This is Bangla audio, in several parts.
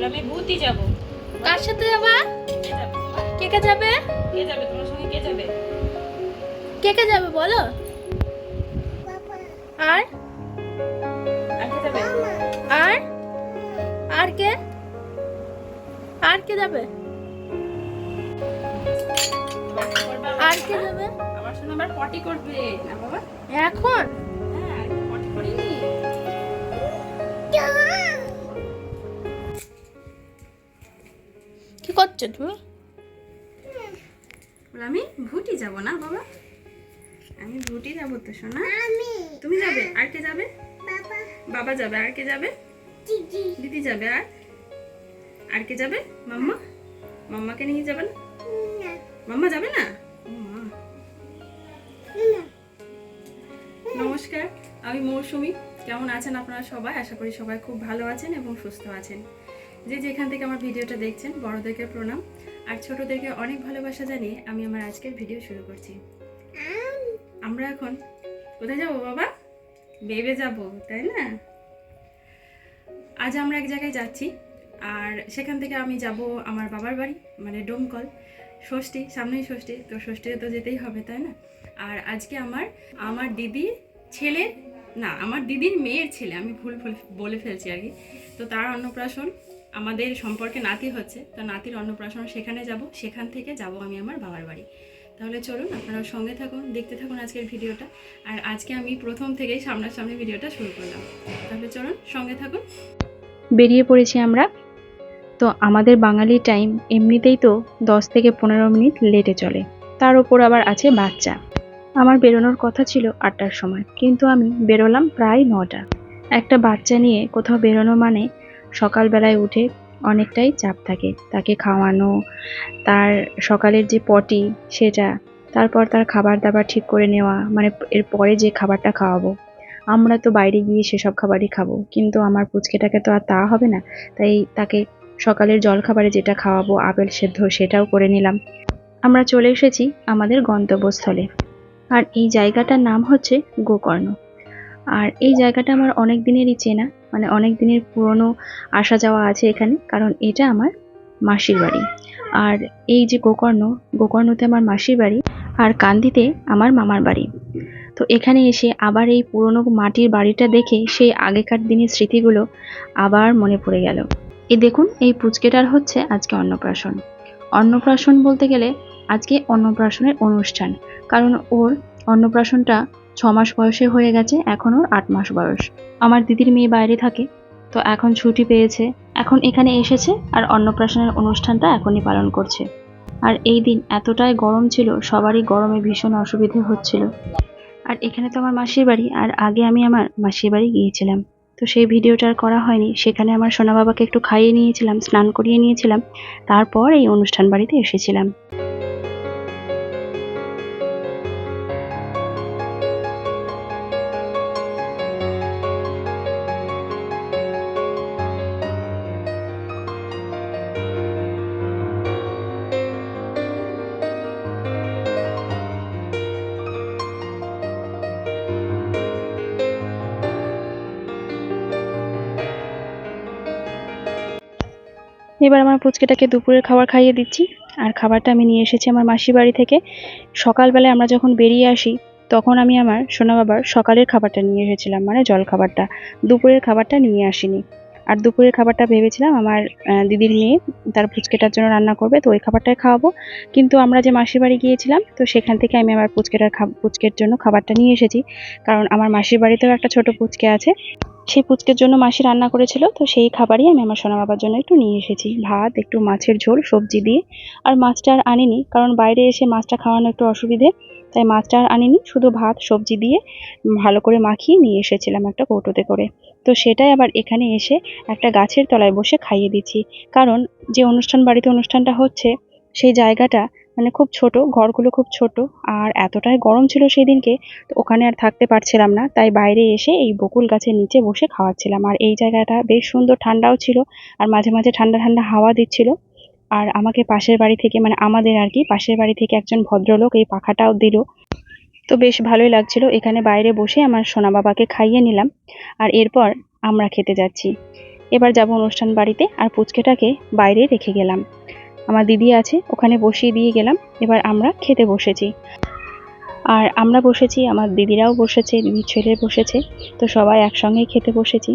বলে আমি ভূতি যাব। কার সাথে যাবা? কে যাবে বাবা? কে কে যাবে? কে যাবে তোমার সঙ্গে? কে যাবে? কে কে যাবে বলো? আর আর কে যাবে? আর আর কে? আর কে যাবে? পটি করবে আর কে যাবে? আমার সঙ্গে আবার পটি করবে না বাবা? এখন হ্যাঁ, পটি করিনি। কি করছো তুমি? বলে আমি ভুটি যাব না বাবা, আমি ভুটি যাবো তো সোনা। তুমি যাবে? আর কে যাবে? বাবা যাবে। আর কে যাবে? দিদি যাবে। আর কে যাবে? মাম্মা? মাম্মাকে নিয়ে যাবে না? মাম্মা যাবে না? ও মা। নমস্কার, আমি মৌসুমী। কেমন আছেন আপনারা সবাই? আশা করি সবাই খুব ভালো আছেন এবং সুস্থ আছেন। যে যেখান থেকে আমার ভিডিওটা দেখছেন, বড়দেরকে প্রণাম আর ছোটদেরকে অনেক ভালোবাসা জানিয়ে আমি আমার আজকের ভিডিও শুরু করছি। আমরা এখন কোথায় যাব বাবা? বেবে যাব, তাই না? আজ আমরা এক জায়গায় যাচ্ছি, আর সেখান থেকে আমি যাব আমার বাবার বাড়ি, মানে ডোমকল। ষষ্ঠী, সামনেই ষষ্ঠী, তো ষষ্ঠীতে তো যেতেই হবে, তাই না? আর আজকে আমার দিদির ছেলে, না আমার দিদির মেয়ের ছেলে, আমি ভুল বলে ফেলছি আর কি। তো তার অন্নপ্রাশন, আমাদের সম্পর্কে নাতি হচ্ছে, তো নাতির অন্নপ্রাশন সেখানে যাব, সেখান থেকে যাব আমি আমার বাবার বাড়ি। তাহলে চলুন আপনারা সঙ্গে থাকুন, দেখতে থাকুন আজকের ভিডিওটা। আর আজকে আমি প্রথম থেকেই সামনাসামনি ভিডিওটা শুরু করলাম, তাহলে চলুন সঙ্গে থাকুন। বেরিয়ে পড়েছি আমরা। তো আমাদের বাঙালি টাইম এমনিতেই তো 10 থেকে 15 মিনিট লেটে চলে, তার উপর আবার আছে বাচ্চা। আমার বেরোনোর কথা ছিল 8টার সময়, কিন্তু আমি বেরোলাম প্রায় 9টা। একটা বাচ্চা নিয়ে কোথাও বেরোনো মানে সকালবেলায় উঠে অনেকটাই চাপ থাকে। তাকে খাওয়ানো, তার সকালের যে পটি সেটা, তারপর তার খাবার দাবার ঠিক করে নেওয়া, মানে এর পরে যে খাবারটা খাওয়াবো। আমরা তো বাইরে গিয়ে সেসব খাবারই খাবো, কিন্তু আমার পুচকেটাকে তো আর তা হবে না। তাই তাকে সকালের জলখাবারে যেটা খাওয়াবো, আপেল সেদ্ধ, সেটাও করে নিলাম। আমরা চলে এসেছি আমাদের গন্তব্যস্থলে, আর এই জায়গাটার নাম হচ্ছে গোকর্ণ। আর এই জায়গাটা আমার অনেক দিনেরই চেনা, মানে অনেক দিনের পুরনো আসা যাওয়া আছে এখানে, কারণ এটা আমার মাসির বাড়ি। আর এই যে গোকর্ণতে আমার মাসির বাড়ি, আর কান্দিতে আমার মামার বাড়ি। তো এখানে এসে আবার এই পুরনো মাটির বাড়িটা দেখে সেই আগেকার দিনের স্মৃতিগুলো আবার মনে পড়ে গেল। এই দেখুন, এই পুচকেটার হচ্ছে আজকে অন্নপ্রাশন। অন্নপ্রাশন বলতে গেলে আজকে অন্নপ্রাশনের অনুষ্ঠান, কারণ ওর অন্নপ্রাশনটা 6 মাস বয়সে হয়ে গেছে, এখন ওর 8 মাস বয়স। আমার দিদির মেয়ে বাইরে থাকে, তো এখন ছুটি পেয়েছে, এখন এখানে এসেছে আর অন্নপ্রাশনের অনুষ্ঠানটা এখনই পালন করছে। আর এই দিন এতটাই গরম ছিল, সবারই গরমে ভীষণ অসুবিধে হচ্ছিল। আর এখানে তো আমার মাসির বাড়ি, আর আগে আমি আমার মাসির বাড়ি গিয়েছিলাম, তো সেই ভিডিওটা আর করা হয়নি। সেখানে আমার সোনা বাবাকে একটু খাইয়ে নিয়েছিলাম, স্নান করিয়ে নিয়েছিলাম, তারপর এই অনুষ্ঠান বাড়িতে এসেছিলাম। এবার আমার পুচকেটাকে দুপুরের খাবার খাইয়ে দিচ্ছি, আর খাবারটা আমি নিয়ে এসেছি আমার মাসির বাড়ি থেকে। সকালবেলায় আমরা যখন বেরিয়ে আসি, তখন আমি আমার সোনা বাবার সকালের খাবারটা নিয়ে এসেছিলাম, মানে জল খাবারটা। দুপুরের খাবারটা নিয়ে আসিনি। আর দুপুরের খাবারটা ভেবেছিলাম আমার দিদির মেয়ে তার পুচকেটার জন্য রান্না করবে, তো ওই খাবারটাই খাওয়াবো। কিন্তু আমরা যে মাসির বাড়ি গিয়েছিলাম, তো সেখান থেকে আমি আমার পুচকের জন্য খাবারটা নিয়ে এসেছি, কারণ আমার মাসির বাড়িতেও একটা ছোট পুচকে আছে। সেই পুচকের জন্য মাসি রান্না করেছিল, তো সেই খাবারই আমি আমার সোনা বাবার জন্য একটু নিয়ে এসেছি। ভাত, একটু মাছের ঝোল সবজি দিয়ে। আর মাছটা আর আনিনি, কারণ বাইরে এসে মাছটা খাওয়ানো একটু অসুবিধে, তাই মাছটা আর আনিনি, শুধু ভাত সবজি দিয়ে ভালো করে মাখিয়ে নিয়ে এসেছিলাম একটা কৌটোতে করে। তো সেটাই আবার এখানে এসে একটা গাছের তলায় বসে খাইয়ে দিচ্ছি, কারণ যে অনুষ্ঠান বাড়িতে অনুষ্ঠানটা হচ্ছে সেই জায়গাটা মানে খুব ছোট, ঘরগুলো খুব ছোট, আর এতটাই গরম ছিল সেই দিনকে, তো ওখানে আর থাকতে পারছিলাম না, তাই বাইরে এসে এই বকুল গাছের নিচে বসে খাওয়াচ্ছিলাম। আর এই জায়গাটা বেশ সুন্দর, ঠান্ডাও ছিল, আর মাঝে মাঝে ঠান্ডা ঠান্ডা হাওয়া দিচ্ছিল। আর আমাকে পাশের বাড়ি থেকে, মানে আমাদের আর কি পাশের বাড়ি থেকে একজন ভদ্রলোক এই পাখাটাও দিল, তো বেশ ভালোই লাগছিল। এখানে বাইরে বসে আমার সোনা বাবাকে খাইয়ে নিলাম, আর এরপর আমরা খেতে যাচ্ছি। এবার যাব অনুষ্ঠান বাড়িতে, আর পুচকেটাকে বাইরে রেখে গেলাম। আমার দিদি আছে, ওখানে বসিয়ে দিয়ে গেলাম। এবার আমরা খেতে বসেছি, আর আমরা বসেছি, আমার দিদিরাও বসেছে, দিদির ছেলে বসেছে, তো সবাই একসঙ্গেই খেতে বসেছি।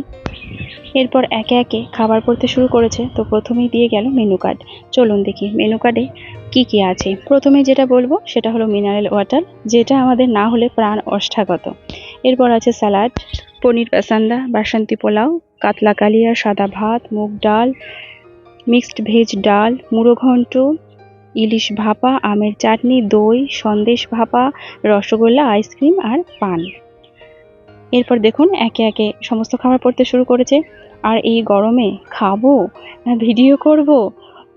এরপর একে একে খাবার পড়তে শুরু করেছে। তো প্রথমেই দিয়ে গেল মেনু কার্ড। চলুন দেখি মেনু কার্ডে কি কি আছে। প্রথমে যেটা বলবো সেটা হলো মিনারেল ওয়াটার, যেটা আমাদের না হলে প্রাণ ওষ্ঠাগত। এরপর আছে স্যালাড, পনির পাসান্দা, বাসন্তী পোলাও, কাতলা কালিয়া, সাদা ভাত, মুগ ডাল, মিক্সড ভেজ ডাল, মুড়ো ঘন্ট, ইলিশ ভাপা, আমের চাটনি, দই, সন্দেশ ভাপা, রসগোল্লা, আইসক্রিম আর পান। এরপর দেখুন একে একে সমস্ত খাবার পড়তে শুরু করেছে। আর এই গরমে খাবো না ভিডিও করব,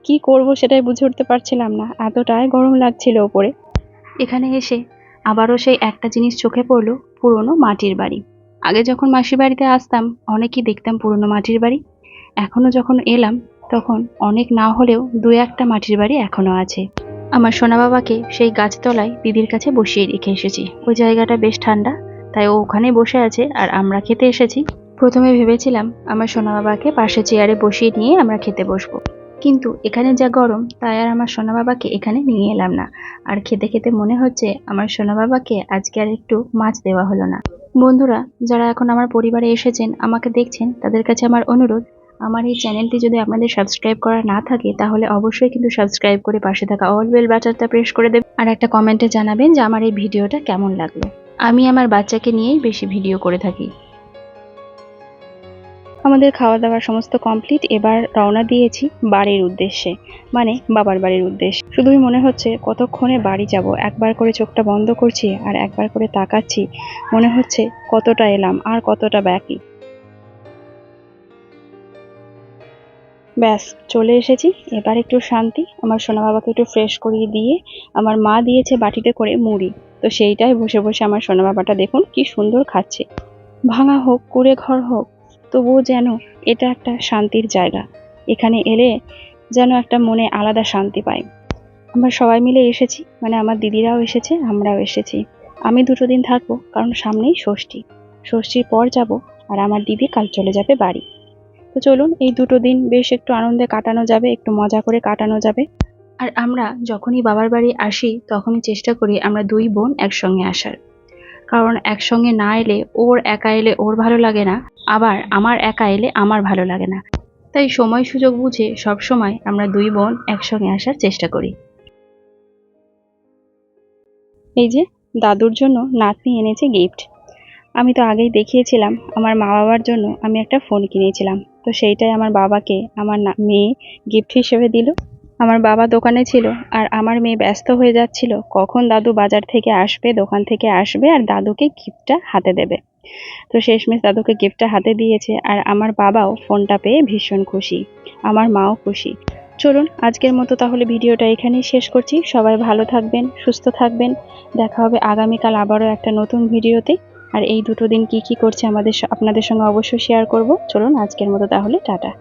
কি করব সেটাই বুঝে উঠতে পারছিলাম না, এতটাই গরম লাগছিল ওপরে। এখানে এসে আবারও সেই একটা জিনিস চোখে পড়লো, পুরনো মাটির বাড়ি। আগে যখন মাসির বাড়িতে আসতাম অনেকই দেখতাম পুরনো মাটির বাড়ি। এখনো যখন এলাম তখন অনেক না হলেও দু একটা মাটির বাড়ি এখনো আছে। আমার সোনা বাবাকে সেই গাছতলায় দিদির কাছে বসিয়ে রেখে এসেছি। ওই জায়গাটা বেশ ঠান্ডা, তাই ও ওখানে বসে আছে আর আমরা খেতে এসেছি। প্রথমে ভেবেছিলাম আমার সোনা বাবাকে পাশে চেয়ারে বসিয়ে নিয়ে আমরা খেতে বসবো, কিন্তু এখানে যা গরম তাই আর আমার সোনা বাবাকে এখানে নিয়ে এলাম না। আর খেতে খেতে মনে হচ্ছে আমার সোনা বাবাকে আজকে আর একটু মাছ দেওয়া হলো না। বন্ধুরা, যারা এখন আমার পরিবারে এসেছেন, আমাকে দেখছেন, তাদের কাছে আমার অনুরোধ, আমার এই চ্যানেলটি যদি আপনাদের সাবস্ক্রাইব করা না থাকে তাহলে অবশ্যই কিন্তু সাবস্ক্রাইব করে পাশে থাকা অল বেল বাটনটা প্রেস করে দেবেন, আর একটা কমেন্টে জানাবেন যে আমার এই ভিডিওটা কেমন লাগলো। আমি আমার বাচ্চাকে নিয়েই বেশি ভিডিও করে থাকি। আমাদের খাওয়া দাওয়া সমস্ত কমপ্লিট। এবার রওনা দিয়েছি বাড়ির উদ্দেশ্যে, মানে বাবার বাড়ির উদ্দেশ্যে। শুধুই মনে হচ্ছে কতক্ষণে বাড়ি যাব। একবার করে চোখটা বন্ধ করছি আর একবার করে তাকাচ্ছি, মনে হচ্ছে কতটা এলাম আর কতটা বাকি। ব্যাস চলে এসেছি, এবার একটু শান্তি। আমার সোনা বাবাকে একটু ফ্রেশ করিয়ে দিয়ে আমার মা দিয়েছে বাটিতে করে মুড়ি, তো সেইটাই বসে বসে আমার সোনা বাবাটা দেখুন কি সুন্দর খাচ্ছে। ভাঙা হোক কুড়ে ঘর হোক, তবুও যেন এটা একটা শান্তির জায়গা। এখানে এলে যেন একটা মনে আলাদা শান্তি পাই। আমরা সবাই মিলে এসেছি, মানে আমার দিদিরাও এসেছে, আমরাও এসেছি। আমি 2 দিন থাকবো, কারণ সামনেই ষষ্ঠী। ষষ্ঠীর পর যাব, আর আমার দিদি কাল চলে যাবে বাড়ি। তো চলুন এই 2 দিন বেশ একটু আনন্দে কাটানো যাবে, একটু মজা করে কাটানো যাবে। আর আমরা যখনই বাবার বাড়ি আসি তখনই চেষ্টা করি আমরা 2 বোন একসঙ্গে আসার, কারণ একসঙ্গে না এলে ওর একা এলে ওর ভালো লাগে না, আবার আমার একা এলে আমার ভালো লাগে না। তাই সময় সুযোগ বুঝে সব সময় আমরা 2 বোন একসঙ্গে আসার চেষ্টা করি। এই যে দাদুর জন্য নাতনি এনেছে গিফট। আমি তো আগেই দেখিয়েছিলাম আমার মা বাবার জন্য আমি একটা ফোন কিনেছিলাম, তো সেইটাই আমার বাবাকে আমার মেয়ে গিফট হিসেবে দিল। আমার বাবা দোকানে ছিল আর আমার মেয়ে ব্যস্ত হয়ে যাচ্ছিল কখন দাদু বাজার থেকে আসবে, দোকান থেকে আসবে আর দাদুকে গিফটটা হাতে দেবে। তো শেষমেশ দাদুকে গিফটটা হাতে দিয়েছে, আর আমার বাবাও ফোনটা পেয়ে ভীষণ খুশি, আমার মাও খুশি। চলুন আজকের মতো তাহলে ভিডিওটা এখানেই শেষ করছি। সবাই ভালো থাকবেন, সুস্থ থাকবেন। দেখা হবে আগামীকাল আবারও একটা নতুন ভিডিওতে। আর এই 2 দিন কি কি করছে আপনাদের সঙ্গে অবশ্যই শেয়ার করব। চলুন আজকের মতো তাহলে টাটা।